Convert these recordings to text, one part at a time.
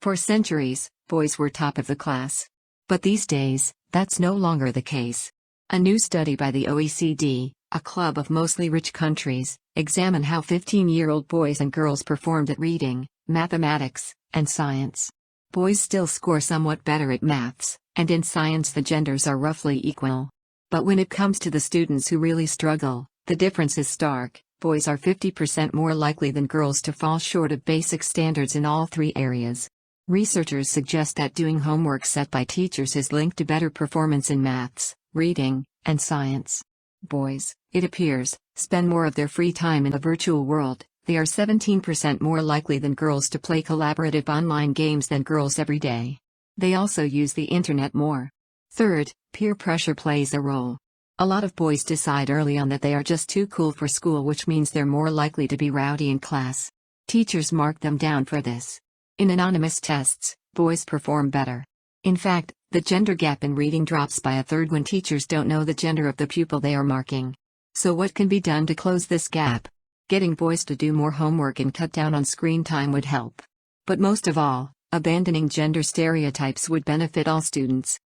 For centuries, boys were top of the class. But these days, that's no longer the case. A new study by the OECD, a club of mostly rich countries, examined how 15-year-old boys and girls performed at reading, mathematics, and science. Boys still score somewhat better at maths, and in science the genders are roughly equal. But when it comes to the students who really struggle, the difference is stark. Boys are 50% more likely than girls to fall short of basic standards in all three areas. Researchers suggest that doing homework set by teachers is linked to better performance in maths, reading, and science. Boys, it appears, spend more of their free time in a virtual world. They are 17% more likely than girls to play collaborative online games than girls every day. They also use the internet more. Third, peer pressure plays a role. A lot of boys decide early on that they are just too cool for school, which means they're more likely to be rowdy in class. Teachers mark them down for this. In anonymous tests, boys perform better. In fact, the gender gap in reading drops by a third when teachers don't know the gender of the pupil they are marking. So what can be done to close this gap? Getting boys to do more homework and cut down on screen time would help. But most of all, abandoning gender stereotypes would benefit all students.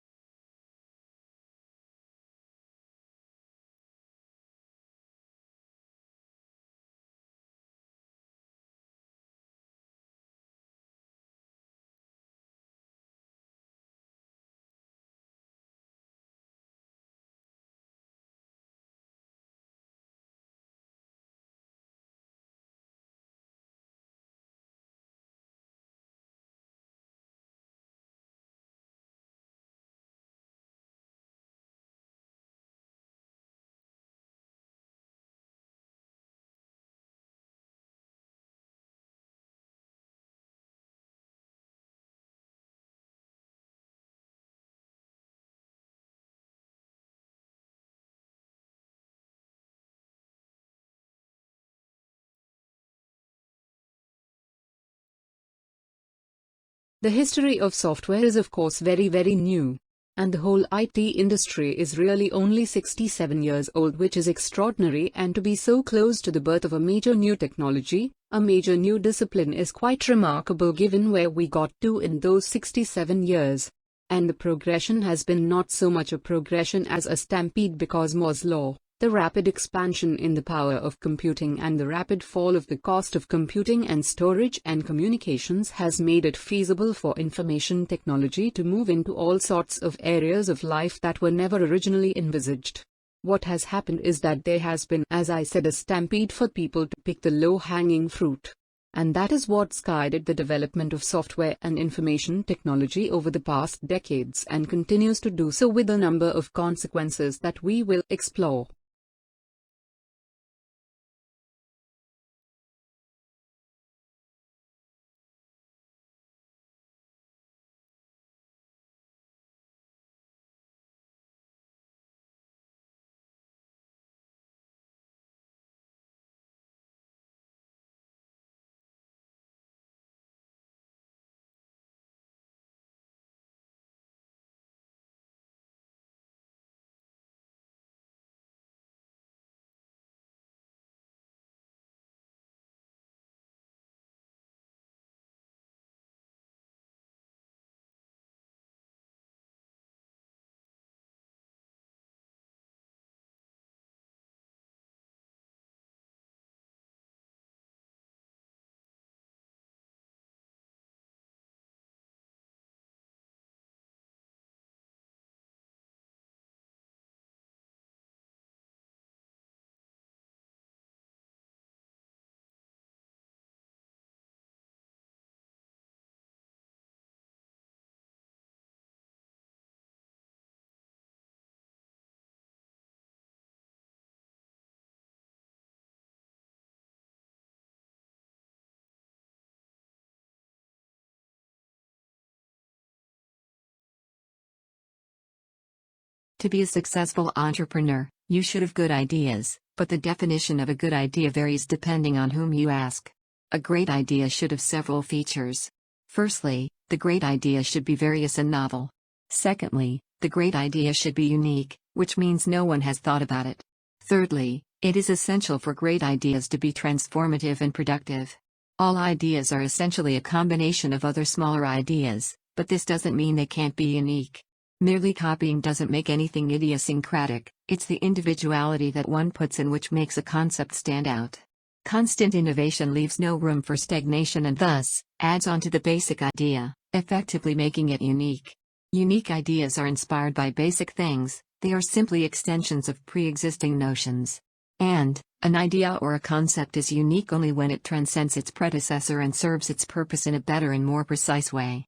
The history of software is of course very new. And the whole IT industry is really only 67 years old, which is extraordinary, and to be so close to the birth of a major new technology, a major new discipline, is quite remarkable given where we got to in those 67 years. And the progression has been not so much a progression as a stampede, because Moore's law, the rapid expansion in the power of computing and the rapid fall of the cost of computing and storage and communications has made it feasible for information technology to move into all sorts of areas of life that were never originally envisaged. What has happened is that there has been, as I said, a stampede for people to pick the low-hanging fruit. And that is what's guided the development of software and information technology over the past decades, and continues to do so, with a number of consequences that we will explore. To be a successful entrepreneur, you should have good ideas, but the definition of a good idea varies depending on whom you ask. A great idea should have several features. Firstly, the great idea should be various and novel. Secondly, the great idea should be unique, which means no one has thought about it. Thirdly, it is essential for great ideas to be transformative and productive. All ideas are essentially a combination of other smaller ideas, but this doesn't mean they can't be unique. Merely copying doesn't make anything idiosyncratic, it's the individuality that one puts in which makes a concept stand out. Constant innovation leaves no room for stagnation and thus, adds on to the basic idea, effectively making it unique. Unique ideas are inspired by basic things, they are simply extensions of pre-existing notions. And, an idea or a concept is unique only when it transcends its predecessor and serves its purpose in a better and more precise way.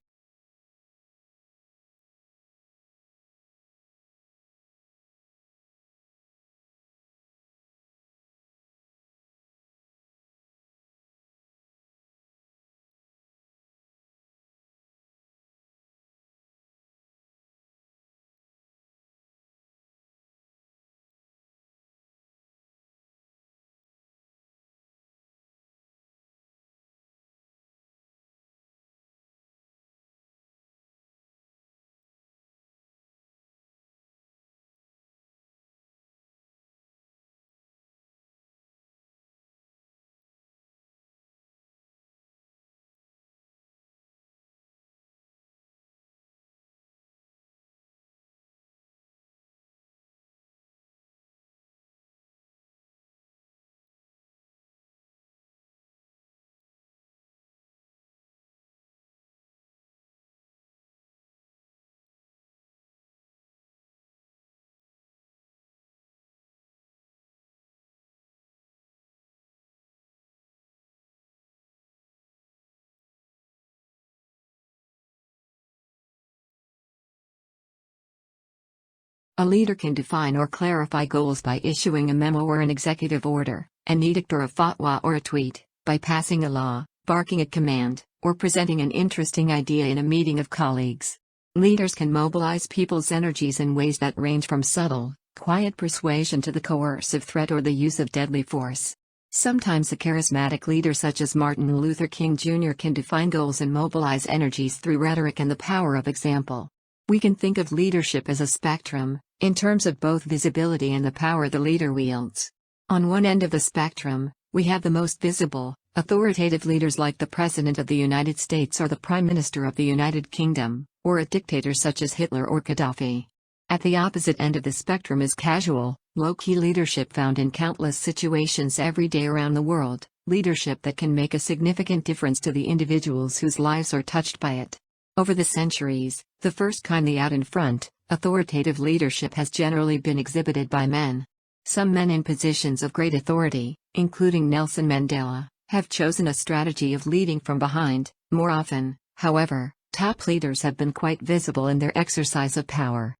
A leader can define or clarify goals by issuing a memo or an executive order, an edict or a fatwa or a tweet, by passing a law, barking a command, or presenting an interesting idea in a meeting of colleagues. Leaders can mobilize people's energies in ways that range from subtle, quiet persuasion to the coercive threat or the use of deadly force. Sometimes a charismatic leader such as Martin Luther King Jr. can define goals and mobilize energies through rhetoric and the power of example. We can think of leadership as a spectrum, in terms of both visibility and the power the leader wields. On one end of the spectrum, we have the most visible, authoritative leaders like the President of the United States or the Prime Minister of the United Kingdom, or a dictator such as Hitler or Gaddafi. At the opposite end of the spectrum is casual, low-key leadership found in countless situations every day around the world, leadership that can make a significant difference to the individuals whose lives are touched by it. Over the centuries, the first kind, the out in front, authoritative leadership has generally been exhibited by men. Some men in positions of great authority, including Nelson Mandela, have chosen a strategy of leading from behind. More often, however, top leaders have been quite visible in their exercise of power.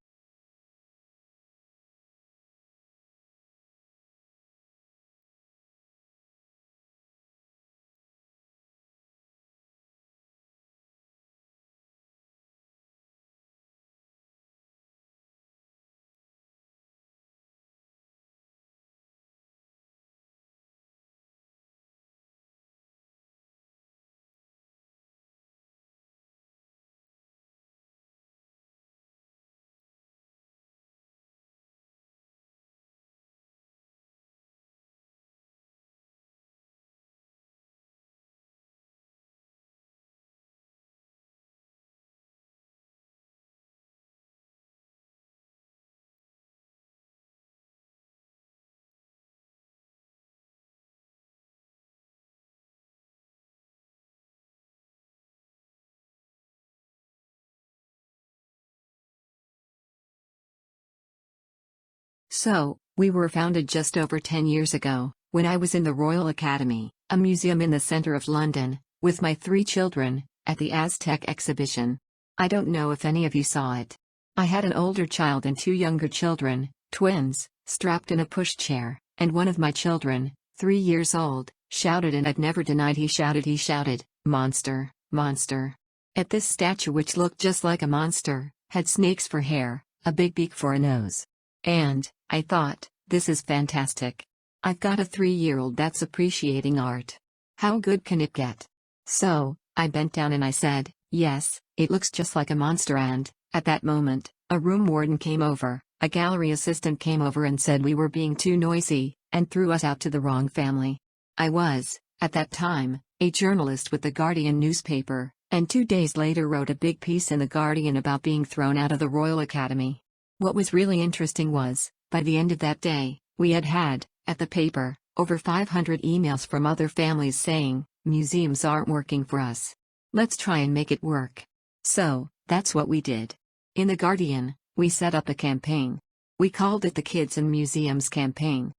So, we were founded just over 10 years ago, when I was in the Royal Academy, a museum in the center of London, with my 3 children, at the Aztec exhibition. I don't know if any of you saw it. I had an older child and 2 younger children, twins, strapped in a pushchair, and one of my children, 3 years old, shouted, and I've never denied he shouted, "Monster, monster." At this statue, which looked just like a monster, had snakes for hair, a big beak for a nose. And, I thought, this is fantastic. I've got a 3-year-old that's appreciating art. How good can it get? So, I bent down and I said, yes, it looks just like a monster, and, at that moment, a room warden came over, a gallery assistant came over and said we were being too noisy, and threw us out to the wrong family. I was, at that time, a journalist with the Guardian newspaper, and 2 days later wrote a big piece in the Guardian about being thrown out of the Royal Academy. What was really interesting was, by the end of that day, we had, at the paper, over 500 emails from other families saying, "Museums aren't working for us. Let's try and make it work." So, that's what we did. In The Guardian, we set up a campaign. We called it the Kids in Museums campaign.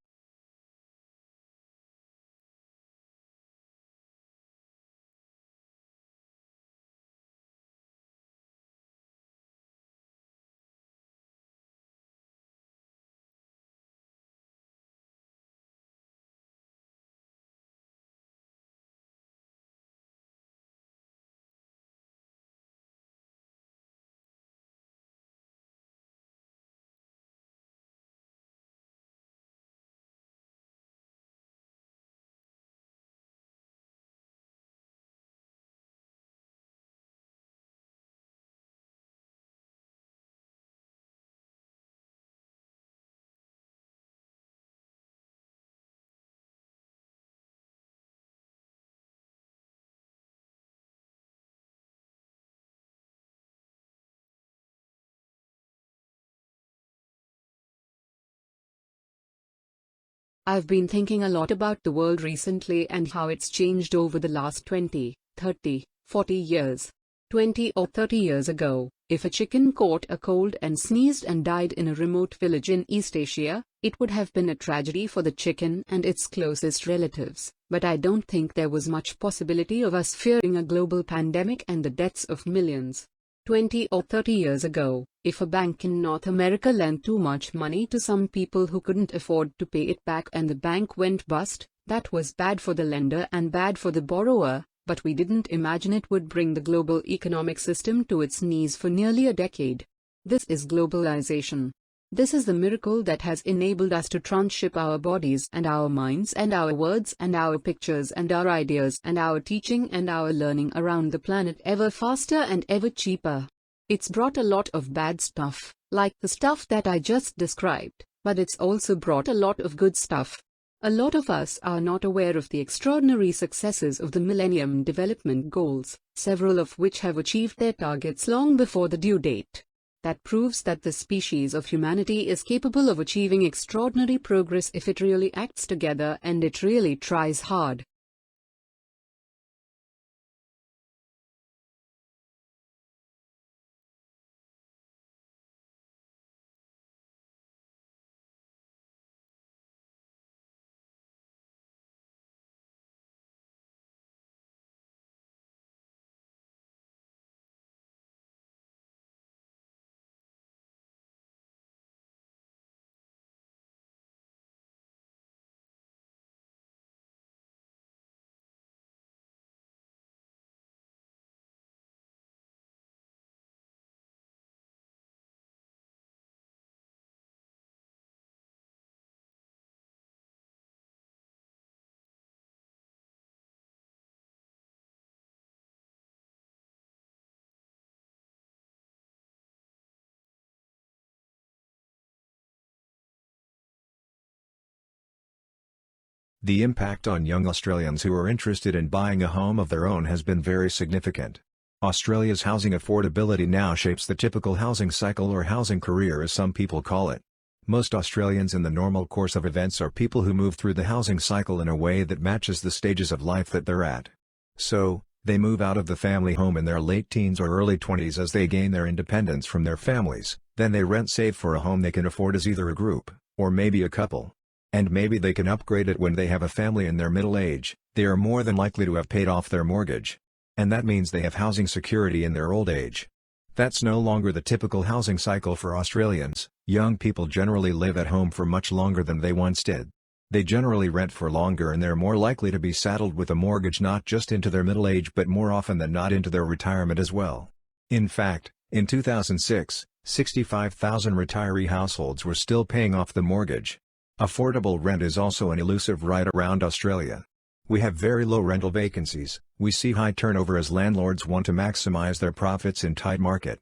I've been thinking a lot about the world recently and how it's changed over the last 20, 30, 40 years. 20 or 30 years ago, if a chicken caught a cold and sneezed and died in a remote village in East Asia, it would have been a tragedy for the chicken and its closest relatives. But I don't think there was much possibility of us fearing a global pandemic and the deaths of millions. 20 or 30 years ago, if a bank in North America lent too much money to some people who couldn't afford to pay it back and the bank went bust, that was bad for the lender and bad for the borrower, but we didn't imagine it would bring the global economic system to its knees for nearly a decade. This is globalization. This is the miracle that has enabled us to transship our bodies and our minds and our words and our pictures and our ideas and our teaching and our learning around the planet ever faster and ever cheaper. It's brought a lot of bad stuff, like the stuff that I just described, but it's also brought a lot of good stuff. A lot of us are not aware of the extraordinary successes of the Millennium Development Goals, several of which have achieved their targets long before the due date. That proves that the species of humanity is capable of achieving extraordinary progress if it really acts together and it really tries hard. The impact on young Australians who are interested in buying a home of their own has been very significant. Australia's housing affordability now shapes the typical housing cycle or housing career as some people call it. Most Australians in the normal course of events are people who move through the housing cycle in a way that matches the stages of life that they're at. So, they move out of the family home in their late teens or early 20s as they gain their independence from their families, then they rent-save for a home they can afford as either a group, or maybe a couple. And maybe they can upgrade it when they have a family in their middle age. They are more than likely to have paid off their mortgage. And that means they have housing security in their old age. That's no longer the typical housing cycle for Australians. Young people generally live at home for much longer than they once did. They generally rent for longer and they're more likely to be saddled with a mortgage not just into their middle age but more often than not into their retirement as well. In fact, in 2006, 65,000 retiree households were still paying off the mortgage. Affordable rent is also an elusive right around Australia. We have very low rental vacancies, we see high turnover as landlords want to maximize their profits in tight market.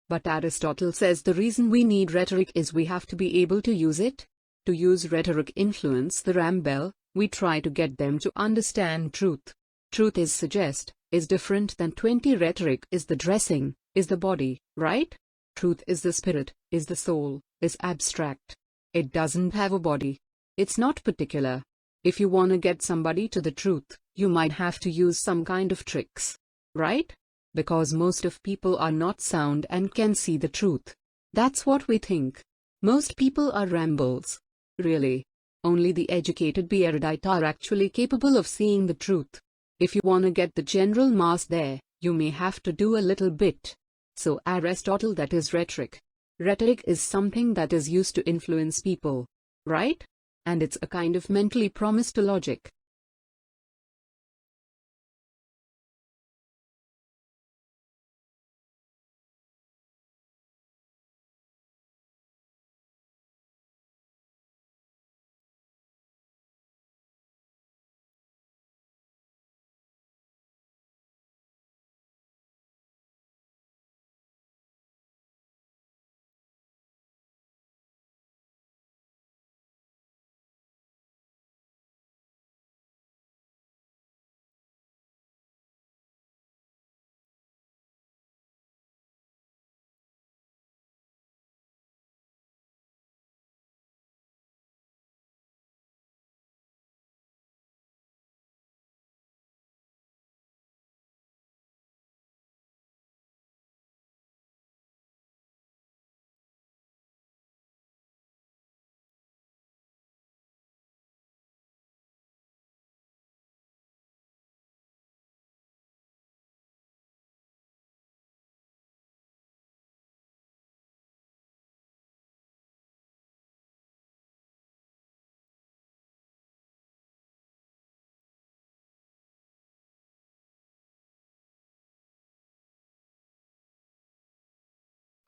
But Aristotle says the reason we need rhetoric is we have to be able to use it. To use rhetoric influence the Rambel, we try to get them to understand truth. Truth is suggest, is different than 20 rhetoric is the dressing, is the body, right? Truth is the spirit, is the soul, is abstract. It doesn't have a body. It's not particular. If you want to get somebody to the truth, you might have to use some kind of tricks. Right? Because most of people are not sound and can see the truth. That's what we think. Most people are rambles. Really. Only the educated be erudite are actually capable of seeing the truth. If you want to get the general mass there, you may have to do a little bit. So Aristotle, that is rhetoric. Rhetoric is something that is used to influence people. Right? And it's a kind of mentally promise to logic.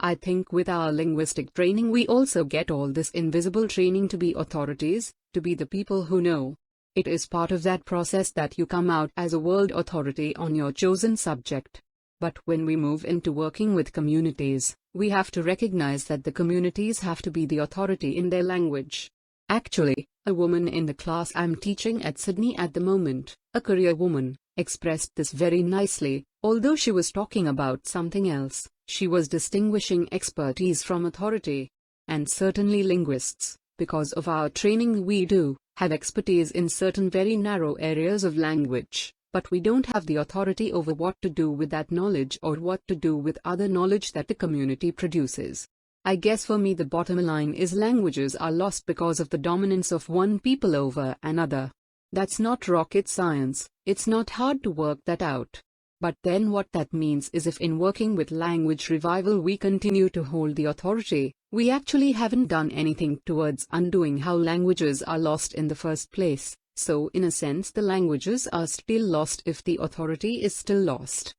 I think with our linguistic training we also get all this invisible training to be authorities, to be the people who know. It is part of that process that you come out as a world authority on your chosen subject. But when we move into working with communities, we have to recognize that the communities have to be the authority in their language. Actually, a woman in the class I'm teaching at Sydney at the moment, a career woman, expressed this very nicely. Although she was talking about something else, she was distinguishing expertise from authority. And certainly linguists, because of our training we do, have expertise in certain very narrow areas of language, but we don't have the authority over what to do with that knowledge or what to do with other knowledge that the community produces. I guess for me the bottom line is languages are lost because of the dominance of one people over another. That's not rocket science, it's not hard to work that out. But then what that means is if in working with language revival we continue to hold the authority, we actually haven't done anything towards undoing how languages are lost in the first place. So in a sense the languages are still lost if the authority is still lost.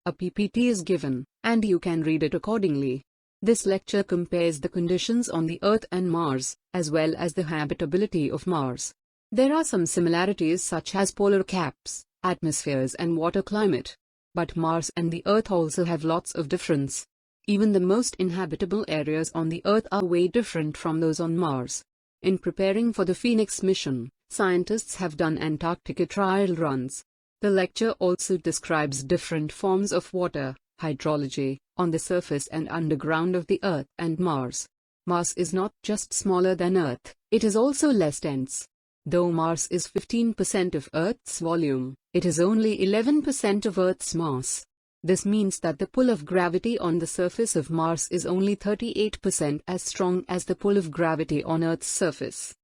A PPT is given, and you can read it accordingly. This lecture compares the conditions on the Earth and Mars, as well as the habitability of Mars. There are some similarities such as polar caps, atmospheres and water climate. But Mars and the Earth also have lots of difference. Even the most inhabitable areas on the Earth are way different from those on Mars. In preparing for the Phoenix mission, scientists have done Antarctica trial runs. The lecture also describes different forms of water, hydrology, on the surface and underground of the Earth and Mars. Mars is not just smaller than Earth, it is also less dense. Though Mars is 15% of Earth's volume, it is only 11% of Earth's mass. This means that the pull of gravity on the surface of Mars is only 38% as strong as the pull of gravity on Earth's surface.